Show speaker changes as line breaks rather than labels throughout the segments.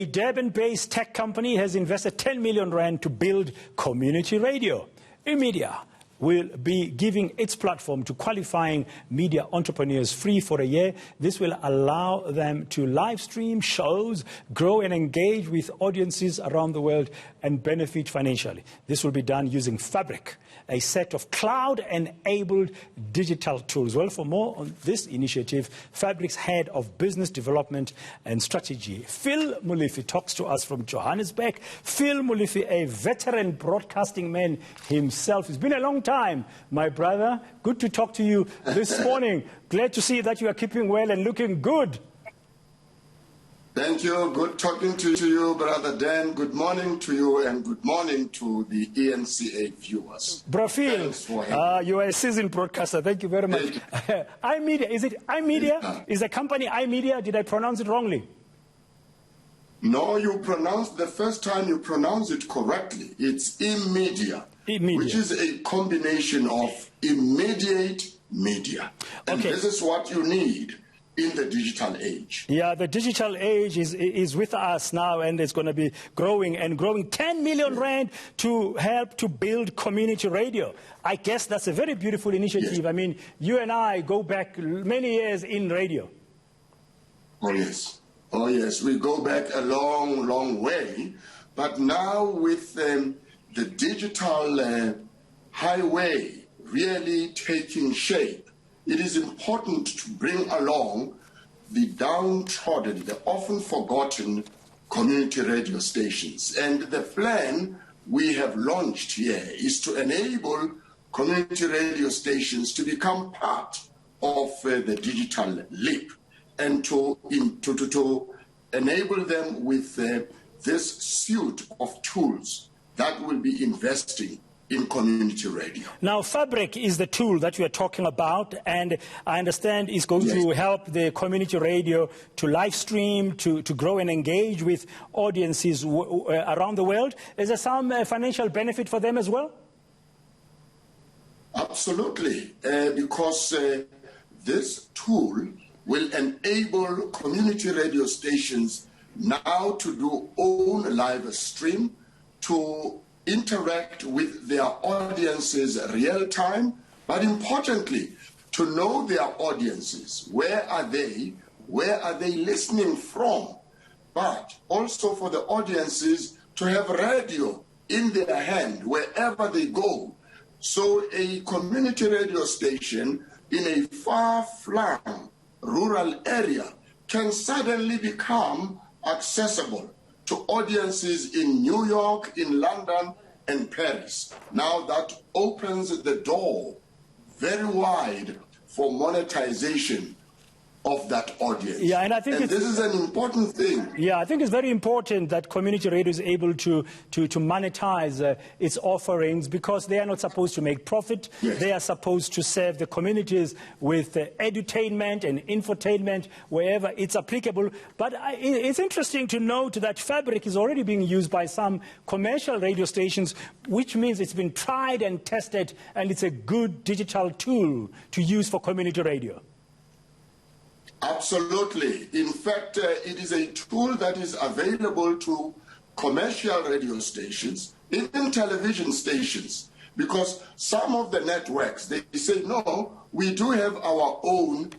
A Durban-based tech company has invested 10 million rand to build community radio. Immedia will be giving its platform to qualifying media entrepreneurs free for a year. This will allow them to live stream shows, grow and engage with audiences around the world and benefit financially. This will be done using Fabric, a set of cloud-enabled digital tools. Well, for more on this initiative, Fabric's head of business development and strategy, Phil Molefe, talks to us from Johannesburg. Phil Molefe, a veteran broadcasting man himself. It's been a long time, my brother. Good to talk to you this morning. Glad to see that you are keeping well and looking good.
Thank you. Good talking to you, Brother Dan. Good morning to you and good morning to the eNCA viewers.
Bro Phil, you are a seasoned broadcaster. Thank you very much. Immedia, is it Immedia? Is the company Immedia? Did I pronounce it wrongly?
No, you pronounced, the first time you pronounced it correctly. It's Immedia, which is a combination of immediate media. And this is what you need in the digital age.
Yeah, the digital age is with us now, and it's going to be growing and growing. 10 million rand to help to build community radio. I guess that's a very beautiful initiative. Yes. I mean, you and I go back many years in radio.
Oh, yes. Oh, yes. We go back a long, long way. But now with the digital highway really taking shape, it is important to bring along the downtrodden, the often forgotten community radio stations. And the plan we have launched here is to enable community radio stations to become part of the digital leap and to enable them with this suite of tools that will be investing in community radio.
Now, Fabric is the tool that you are talking about, and I understand is going to help the community radio to live stream, to grow and engage with audiences around the world. Is there some financial benefit for them as well?
Absolutely, because this tool will enable community radio stations now to do own live stream, to interact with their audiences real time, but importantly, to know their audiences. Where are they? Where are they listening from? But also for the audiences to have radio in their hand wherever they go. So a community radio station in a far-flung rural area can suddenly become accessible to audiences in New York, in London, and Paris. Now that opens the door very wide for monetization of that audience.
Yeah, and I think
this is an important thing.
Yeah, I think it's very important that community radio is able to monetize its offerings, because they are not supposed to make profit.
Yes.
They are supposed to serve the communities with edutainment and infotainment wherever it's applicable. But it's interesting to note that Fabric is already being used by some commercial radio stations, which means it's been tried and tested, and it's a good digital tool to use for community radio.
Absolutely. In fact, it is a tool that is available to commercial radio stations, even television stations, because some of the networks, they say, no, we do have our own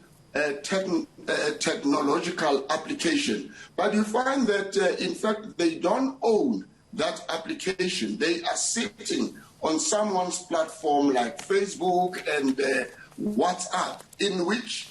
technological application. But you find that, in fact, they don't own that application. They are sitting on someone's platform like Facebook and WhatsApp, in which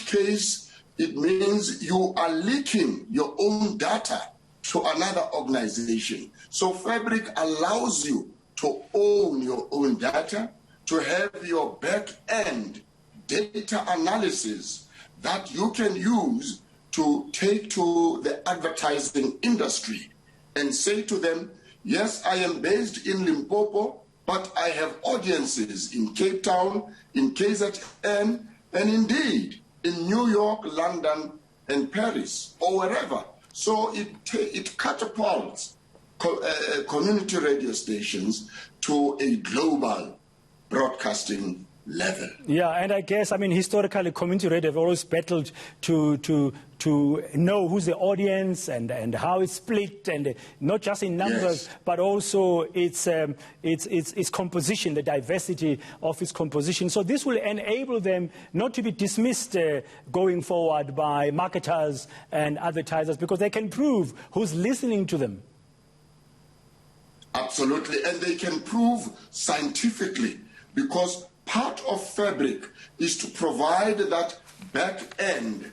case it means you are leaking your own data to another organization. So Fabric allows you to own your own data, to have your back-end data analysis that you can use to take to the advertising industry and say to them, yes, I am based in Limpopo, but I have audiences in Cape Town, in KZN, and indeed in New York, London, and Paris, or wherever. So it catapults community radio stations to a global broadcasting level.
Yeah, and I guess, I mean, historically, community radio have always battled to know who's the audience and how it's split, and not just in numbers,
Yes.
but also its composition, the diversity of its composition. So this will enable them not to be dismissed going forward by marketers and advertisers, because they can prove who's listening to them.
Absolutely, and they can prove scientifically, because part of Fabric is to provide that back-end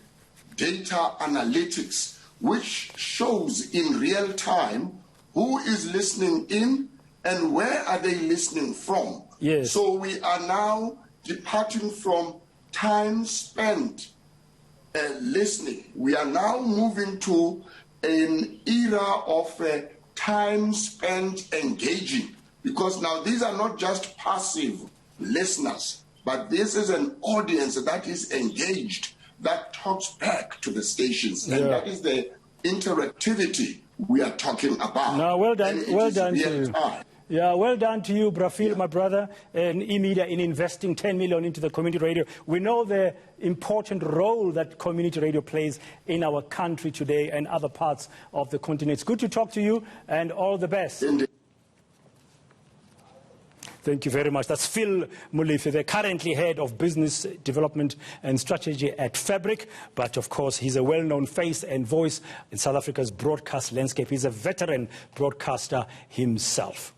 data analytics, which shows in real time who is listening in and where are they listening from.
Yes.
So we are now departing from time spent listening. We are now moving to an era of time spent engaging, because now these are not just passive listeners, but this is an audience that is engaged, that talks back to the stations, and that is the interactivity we are talking about.
No, well done, well done to you.
Time.
Yeah, well done to you, Brafil, my brother, and Immedia in investing 10 million into the community radio. We know the important role that community radio plays in our country today and other parts of the continent. It's good to talk to you, and all the best.
Indeed.
Thank you very much. That's Phil Mulife, the currently head of business development and strategy at Fabric. But of course, he's a well-known face and voice in South Africa's broadcast landscape. He's a veteran broadcaster himself.